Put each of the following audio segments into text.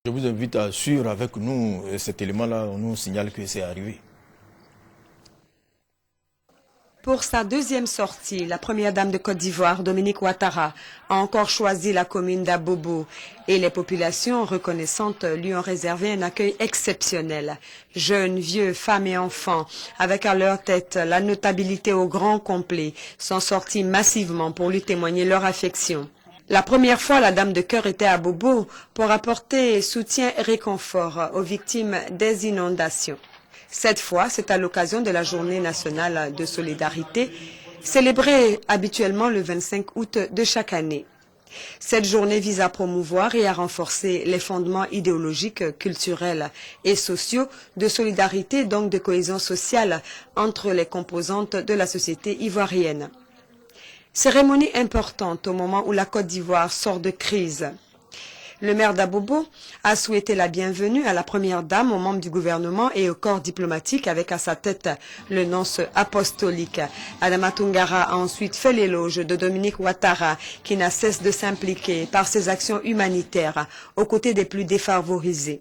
Je vous invite à suivre avec nous cet élément-là, on nous signale que c'est arrivé. Pour sa deuxième sortie, la première dame de Côte d'Ivoire, Dominique Ouattara, a encore choisi la commune d'Abobo et les populations reconnaissantes lui ont réservé un accueil exceptionnel. Jeunes, vieux, femmes et enfants, avec à leur tête la notabilité au grand complet, sont sortis massivement pour lui témoigner leur affection. La première fois, la Dame de Cœur était à Bobo pour apporter soutien et réconfort aux victimes des inondations. Cette fois, c'est à l'occasion de la Journée nationale de solidarité, célébrée habituellement le 25 août de chaque année. Cette journée vise à promouvoir et à renforcer les fondements idéologiques, culturels et sociaux de solidarité, donc de cohésion sociale entre les composantes de la société ivoirienne. Cérémonie importante au moment où la Côte d'Ivoire sort de crise. Le maire d'Abobo a souhaité la bienvenue à la première dame, aux membres du gouvernement et au corps diplomatique avec à sa tête le nonce apostolique. Adama Toungara a ensuite fait l'éloge de Dominique Ouattara qui n'a cesse de s'impliquer par ses actions humanitaires aux côtés des plus défavorisés.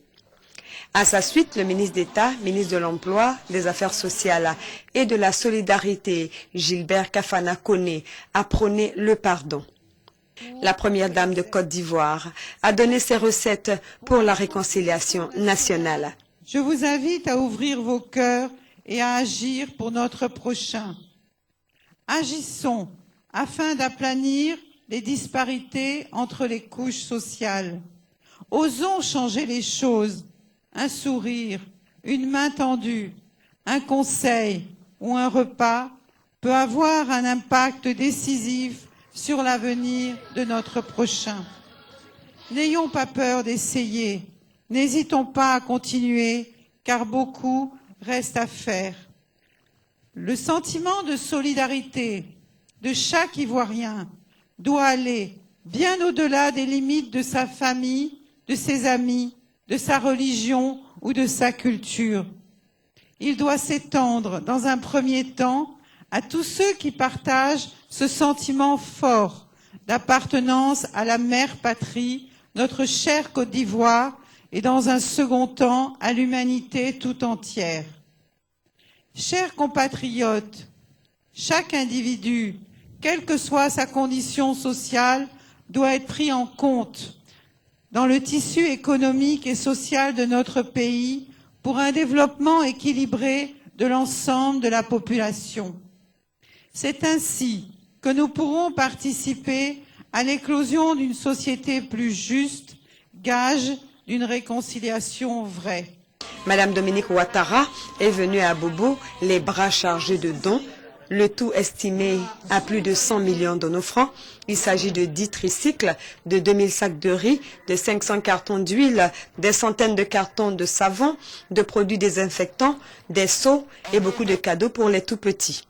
À sa suite, le ministre d'État, ministre de l'Emploi, des Affaires sociales et de la Solidarité, Gilbert Kafana Koné, a prôné le pardon. La première dame de Côte d'Ivoire a donné ses recettes pour la réconciliation nationale. Je vous invite à ouvrir vos cœurs et à agir pour notre prochain. Agissons afin d'aplanir les disparités entre les couches sociales. Osons changer les choses. Un sourire, une main tendue, un conseil ou un repas peut avoir un impact décisif sur l'avenir de notre prochain. N'ayons pas peur d'essayer, n'hésitons pas à continuer, car beaucoup reste à faire. Le sentiment de solidarité de chaque Ivoirien doit aller bien au-delà des limites de sa famille, de ses amis, de sa religion ou de sa culture. Il doit s'étendre dans un premier temps à tous ceux qui partagent ce sentiment fort d'appartenance à la mère patrie, notre chère Côte d'Ivoire, et dans un second temps à l'humanité tout entière. Chers compatriotes, chaque individu, quelle que soit sa condition sociale, doit être pris en compte dans le tissu économique et social de notre pays pour un développement équilibré de l'ensemble de la population. C'est ainsi que nous pourrons participer à l'éclosion d'une société plus juste, gage d'une réconciliation vraie. Madame Dominique Ouattara est venue à Bobo les bras chargés de dons, le tout estimé à plus de 100 millions de nos francs. Il s'agit de 10 tricycles, de 2000 sacs de riz, de 500 cartons d'huile, des centaines de cartons de savon, de produits désinfectants, des seaux et beaucoup de cadeaux pour les tout-petits.